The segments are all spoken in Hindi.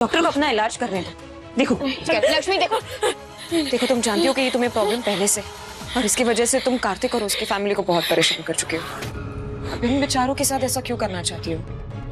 डॉक्टर को अपना इलाज कर रहे हैं। देखो लक्ष्मी देखो देखो, तुम जानती हो कि ये तुम्हें प्रॉब्लम पहले से, और इसकी वजह से तुम कार्तिक और उसकी फैमिली को बहुत परेशान कर चुके हो। अब इन बेचारों के साथ ऐसा क्यों करना चाहती हो?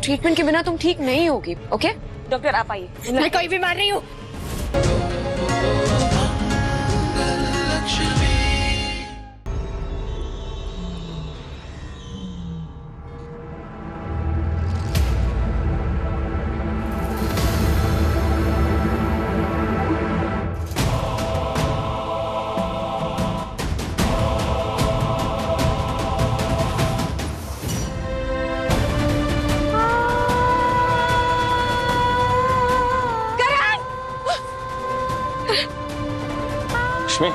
ट्रीटमेंट के बिना तुम ठीक नहीं होगी। ओके डॉक्टर, आप आइए। मैं कोई बीमार नहीं हूँ। लक्ष्मी,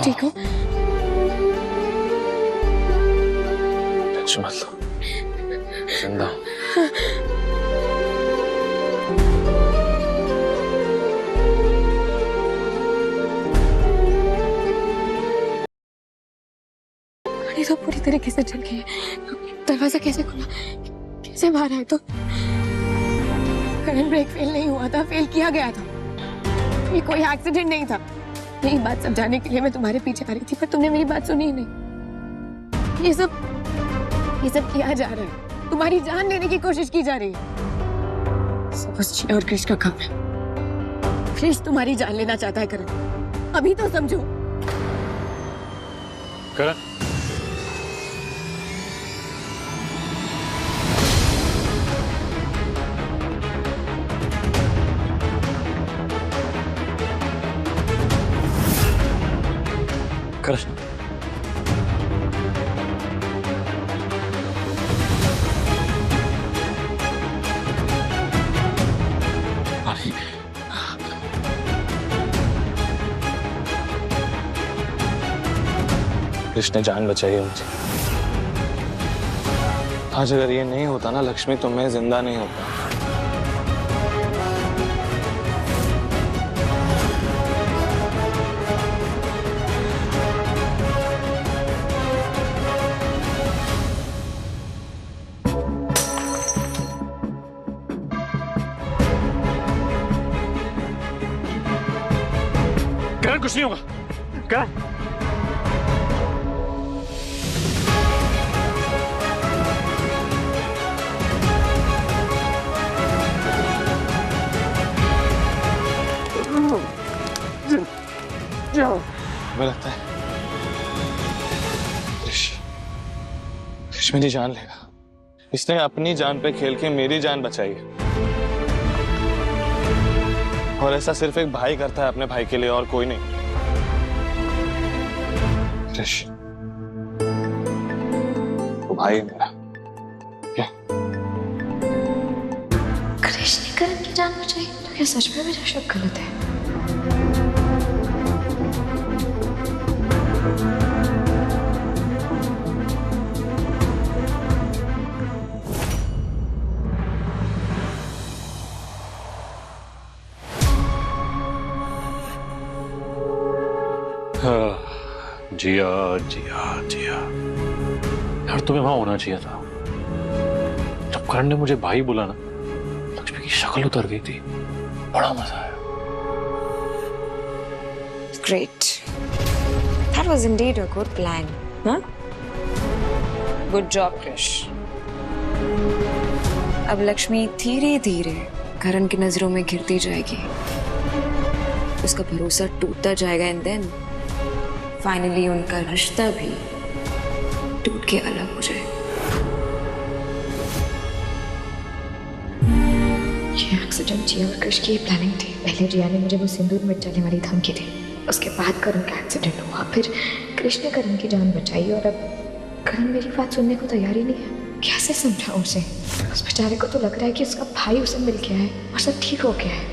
ठीक हो? टेंशन मत लो, जिंदा हूं। गाड़ी तो पूरी तरीके से चल गई है। दरवाजा कैसे खुला, कैसे बाहर आए? तो करंट ब्रेक फेल नहीं हुआ था, फेल किया गया था। ये कोई एक्सीडेंट नहीं था। यही बात समझाने के लिए मैं तुम्हारे पीछे आ रही थी, पर तुमने मेरी बात सुनी ही नहीं। ये सब किया जा रहा है, तुम्हारी जान लेने की कोशिश की जा रही है। सब उस जिया और क्रिश का काम है। क्रिश तुम्हारी जान लेना चाहता है करण, अभी तो समझो। करण, करण, कृष्ण ने जान बचाई है मुझे। आज अगर ये नहीं होता ना लक्ष्मी, तो मैं जिंदा नहीं होता। करण, कुछ नहीं होगा। करण, हमें लगता है कृष्ण मेरी जान लेगा। इसने अपनी जान पे खेल के मेरी जान बचाई है, और ऐसा सिर्फ एक भाई करता है अपने भाई के लिए, और कोई नहीं। कृष्ण वो भाई है मेरा। क्या कृष्ण ने करण की जान बचाई? तो क्या सच में मेरा शक गलत है? जिया जिया जिया यार, तुम्हें वहां होना चाहिए था। जब करण ने मुझे भाई बोला ना, लक्ष्मी की शक्ल उतर गई थी। बड़ा मजा आया। Great. That was indeed a good plan. Huh? Good job, Krish. अब लक्ष्मी धीरे धीरे करण की नजरों में गिरती जाएगी, उसका भरोसा टूटता जाएगा, एंड देन फाइनली उनका रिश्ता भी टूट के अलग हो जाएगा। ये एक्सीडेंट जिया और कृष की प्लानिंग थी। पहले जिया ने मुझे वो सिंदूर मिट जाने वाली धमकी दी, उसके बाद करण का एक्सीडेंट हुआ, फिर कृष ने करण की जान बचाई, और अब करण मेरी बात सुनने को तैयार ही नहीं है। कैसे समझाऊं उसे? उस बेचारे को तो लग रहा है कि उसका भाई उसे मिल गया है और सब ठीक हो गया है।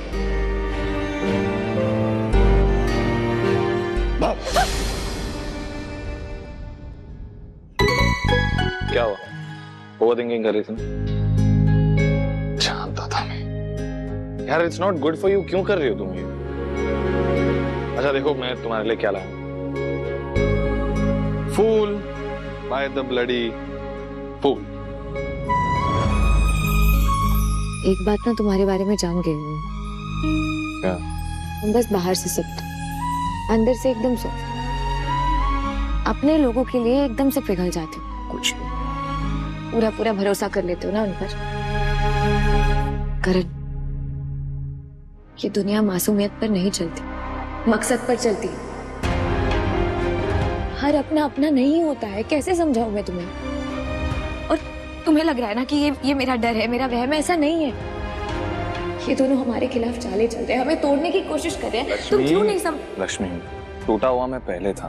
क्या हुआ? ओवर थिंकिंग कर रही थी? जानता था मैं यार, it's not good for you. क्यों कर रही हो तुम ये? अच्छा देखो, मैं तुम्हारे लिए क्या लाया हूं। फूल बाय द ब्लडी फूल। एक बात ना तुम्हारे बारे में जान गई हूँ। क्या? तुम बस बाहर से सख्त, अंदर से एकदम सॉफ्ट। अपने लोगों के लिए एकदम से पिघल जाते हो। कुछ पूरा पूरा भरोसा कर लेते हो ना उन पर। करण, ये दुनिया मासूमियत पर नहीं चलती, मकसद पर चलती है। हर अपना अपना नहीं होता है। कैसे समझाऊं मैं तुम्हें? और तुम्हें लग रहा है ना कि ये मेरा डर है, मेरा वहम है। ऐसा नहीं है। ये दोनों हमारे खिलाफ चाले चल रहे हैं, हमें तोड़ने की कोशिश कर रहे हैं। तुम क्यों नहीं लक्ष्मी, टूटा हुआ मैं पहले था,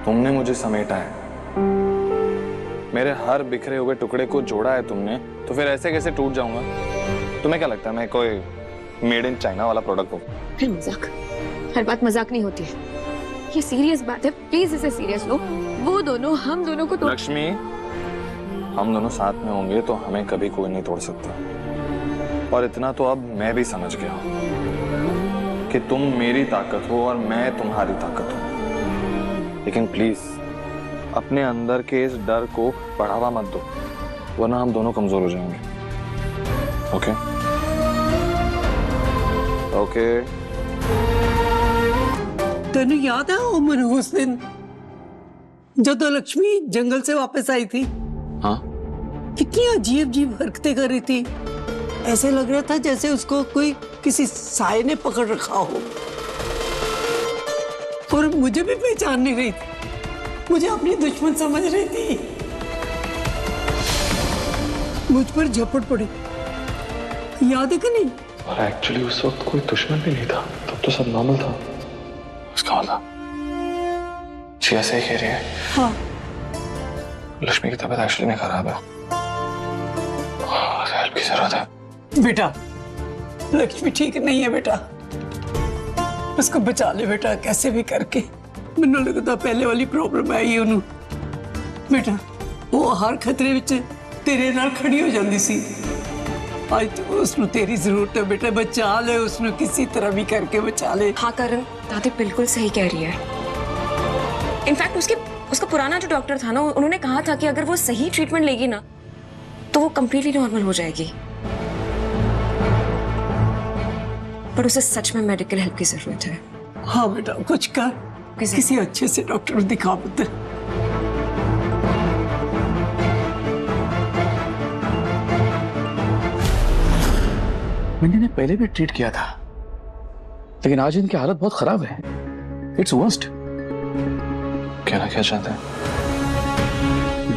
तुमने मुझे समेटा है। मेरे हर बिखरे हुए टुकड़े को जोड़ा है तुमने, तो फिर ऐसे कैसे टूट जाऊंगा? तुम्हें क्या लगता है मैं कोई मेड इन चाइना वाला प्रोडक्ट हूँ? फिर मजाक, हर बात मजाक नहीं होती है। ये सीरियस बात है, प्लीज इसे सीरियस लो। वो दोनों हम दोनों को तो लक्ष्मी, हम दोनों साथ में होंगे तो हमें कभी कोई नहीं तोड़ सकता। और इतना तो अब मैं भी समझ गया हूं कि तुम मेरी ताकत हो और मैं तुम्हारी ताकत हूं। लेकिन प्लीज अपने अंदर के इस डर को बढ़ावा मत दो, वरना हम दोनों कमजोर हो जाएंगे। ओके? ओके? तेन याद है उमर उस दिन जब लक्ष्मी जंगल से वापस आई थी? हाँ। कितनी अजीब अजीब हरकतें कर रही थी। ऐसे लग रहा था जैसे उसको कोई किसी साए ने पकड़ रखा हो। और मुझे भी पहचान नहीं रही थी, मुझे अपनी दुश्मन समझ रही थी। मुझ पर झपट पड़ी, याद है कि नहीं? और एक्चुअली उस वक्त कोई दुश्मन भी नहीं था, तब तो सब नॉर्मल था। उसका मतलब जी ऐसे ही कह रही है। हाँ, लक्ष्मी की तबीयत एक्चुअली में खराब है, हेल्प की जरूरत है। बेटा लक्ष्मी ठीक नहीं है बेटा, उसको बचा ले बेटा कैसे भी करके। मैंने लगता पहले वाली प्रॉब्लम आई उन्होंने। बेटा वो हर खतरे विच तेरे नाल खड़ी हो जाती सी। आज तो उसनु तेरी जरूरत है बेटा, बचा ले उसनु, किसी तरह भी करके बचा ले। हाँ करण, दादी बिल्कुल सही कह रही है। इनफैक्ट उसका पुराना जो डॉक्टर था ना, उन्होंने कहा था कि अगर वो सही ट्रीटमेंट लेगी ना तो वो कंप्लीटली नॉर्मल हो जाएगी। पर उसे सच में मेडिकल हेल्प की जरूरत है। हाँ बेटा कुछ कर, किसी अच्छे से डॉक्टर को दिखा पुत्र। मैंने इन्हें पहले भी ट्रीट किया था, लेकिन आज इनकी हालत बहुत खराब है। Its worst. कहना क्या चाहते हैं?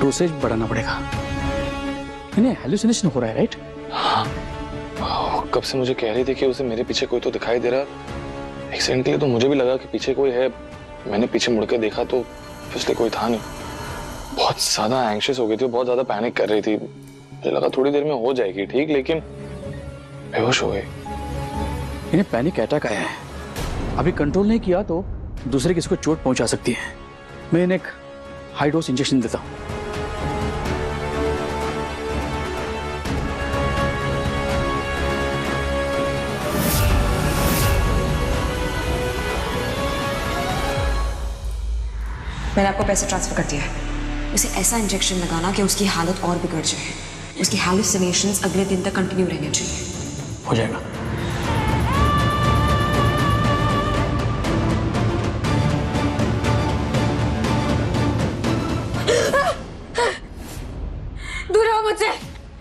डोसेज बढ़ाना पड़ेगा। इन्हें हेलुसिनेशन हो रहा है, राइट? हाँ, कब से मुझे कह रही थी कि उसे मेरे पीछे कोई तो दिखाई दे रहा। एक सेकंड के लिए तो मुझे भी लगा कि पीछे कोई है। मैंने पीछे मुड़ के देखा तो पिछले कोई था नहीं। बहुत ज्यादा एंग्शियस हो गई थी, बहुत ज्यादा पैनिक कर रही थी। मुझे लगा थोड़ी देर में हो जाएगी ठीक, लेकिन बेहोश हो गई। इन्हें पैनिक अटैक आया है। अभी कंट्रोल नहीं किया तो दूसरे किसी को चोट पहुंचा सकती है। मैं इन्हें एक हाई डोज इंजेक्शन देता हूं। मैंने आपको पैसे ट्रांसफर कर दिया है। उसे ऐसा इंजेक्शन लगाना कि उसकी हालत और बिगड़ जाए। उसकी हैलुसिनेशंस अगले दिन तक कंटिन्यू रहने चाहिए। हो जाएगा। दूर रहो मुझसे,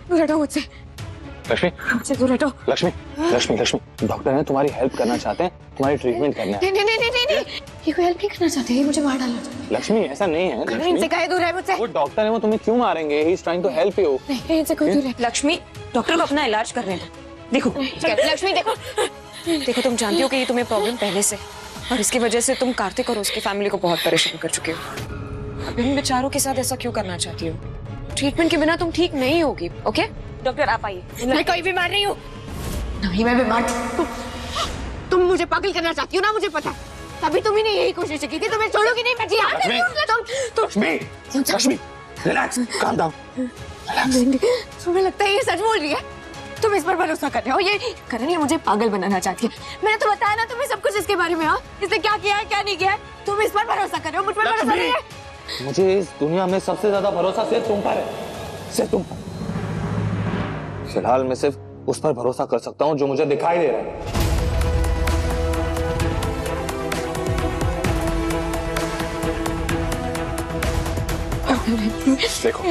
दूर हटो मुझसे, लक्ष्मी, मुझसे दूर हटो। लक्ष्मी, लक्ष्मी, लक्ष्मी, डॉक्टर ने तुम्हारी हेल्प करना चाहते हैं, तुम्हारी ट्रीटमेंट करना है। नहीं नहीं नहीं नहीं नहीं, ये कोई हेल्प नहीं करना चाहते, ये मुझे मार डालना चाहते हैं। लक्ष्मी ऐसा नहीं है। करण, लक्ष्मी, इनसे कहे दूर है मुझसे। वो डॉक्टर है, वो तुम्हें क्यों मारेंगे? He is trying to help you. नहीं, इनसे कोई दूर है। लक्ष्मी, डॉक्टर को अपना इलाज कर रहे हैं। देखो लक्ष्मी, देखो देखो, तुम जानती हो कि ये तुम्हें प्रॉब्लम पहले से, और इसकी वजह से तुम कार्तिक और उसकी फैमिली को बहुत परेशान कर चुके हो। अब इन बेचारों के साथ ऐसा क्यों करना चाहती हो? ट्रीटमेंट के बिना तुम ठीक नहीं होगी। ओके डॉक्टर आप आइए। मैं कोई बीमार नहीं हूँ। नहीं मैं बीमार। तुम मुझे पागल करना चाहती हो ना, मुझे पता है। तभी तुम ही ने यही कोशिश की थी, तुम्हें छोड़ूंगी नहीं मैं जी। हाँ लक्ष्मी रिलैक्स, काम डाउन। तुम्हें लगता है ये सच बोल रही है? तुम इस पर भरोसा कर रहे हो? ये करण ये मुझे पागल बनाना चाहती है। मैंने तो बताया ना तुम्हें सब कुछ इसके बारे में। हाँ इसने क्या किया है क्या नहीं किया है, तुम इस पर भरोसा कर रहे हो, मुझ पर भरोसा नहीं है। मुझे इस दुनिया में सबसे ज्यादा भरोसा सिर्फ तुम पर है, सिर्फ तुम पर। फिलहाल मैं सिर्फ उस पर भरोसा कर सकता हूँ जो मुझे दिखाई दे रहा है। देखो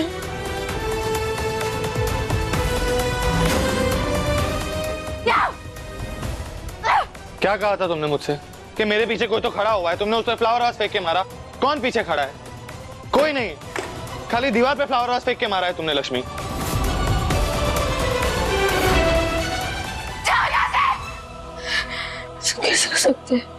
क्या कहा था तुमने मुझसे कि मेरे पीछे कोई तो खड़ा हुआ है? तुमने उस पर फ्लावर वास फेंक के मारा। कौन पीछे खड़ा है? कोई नहीं, खाली दीवार पे फ्लावर वास फेंक के मारा है तुमने लक्ष्मी। कैसे हो सकते हैं?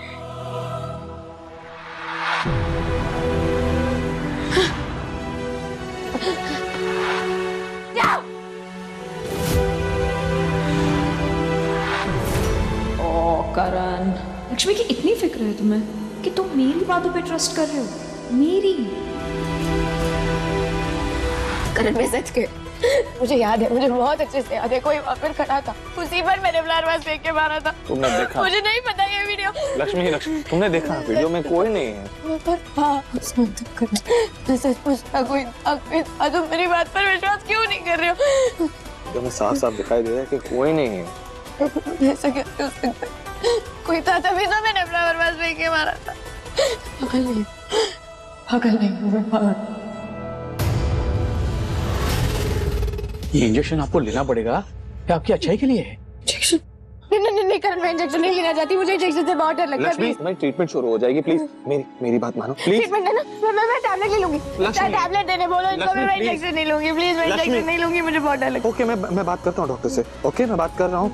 करण, लक्ष्मी की इतनी फिक्र है तुम्हें कि तुम मेरी बातों पे ट्रस्ट कर रहे हो? मेरी? करण मैं सच के मुझे याद है, मुझे बहुत अच्छे से याद है, कोई वहां पर खड़ा था, उसी पर मैंने फ्लावर वास फेंक के मारा था। तुमने देखा? मुझे नहीं पता ये वीडियो। लक्ष्मी तुमने देखा? वीडियो में कोई नहीं है। मैं सच पूछता कोई तुम मेरी बात पर विश्वास क्यों नहीं कर रहे हो? वीडियो में साफ साफ दिखाई दे रहा है कि कोई नहीं है। ऐसा कैसे हो सकता है? कोई था तभी तो मैंने फ्लावर वास फेंक के मारा था। पागल नहीं मैं पागल। ये इंजेक्शन आपको लेना पड़ेगा, ये आपकी अच्छाई के लिए है। इंजेक्शन? नहीं करण मैं इंजेक्शन नहीं लेना चाहती, मुझे इंजेक्शन से बहुत डर लगता है। लक्ष्मी मैं ट्रीटमेंट शुरू हो जाएगी, प्लीज मेरी बात मानो प्लीज। ट्रीटमेंट है ना, मैं टैबलेट ले लूंगी। टैबलेट देने बोलो इनको, मैं इंजेक्शन नहीं लूंगी प्लीज, मैं इंजेक्शन नहीं लूंगी, मुझे बहुत डर लगता है। ओके मैं बात करता हूँ डॉक्टर से। ओके मैं बात कर रहा हूँ।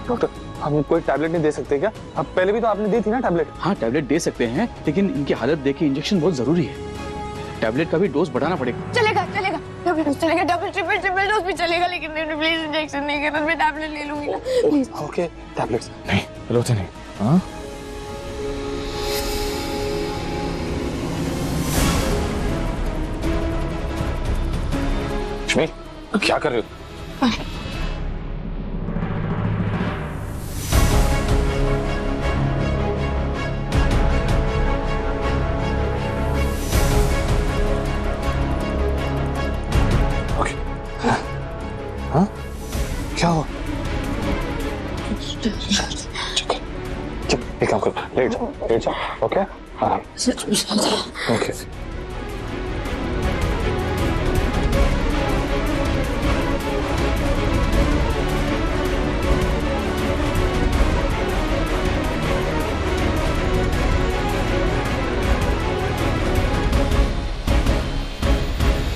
डॉक्टर हम कोई टैबलेट नहीं दे सकते क्या? अब पहले भी तो आपने दी थी ना टैबलेट। हाँ टैबलेट दे सकते हैं, लेकिन इनकी हालत देख के इंजेक्शन बहुत जरूरी है। टैबलेट का भी डोज बढ़ाना पड़ेगा। चलेगा डबल डोज चलेगा, डबल ट्रिपल डोज भी चलेगा, लेकिन प्लीज इंजेक्शन नहीं करना, मैं टैबलेट ले लूंगी ना प्लीज। ओके टैबलेट्स नहीं रोते नहीं। हाँ लक्ष्मी क्या कर रहे हो? हाँ क्या हुआ? चुप एक काम करो, लेट जाओ ओके आराम। ओके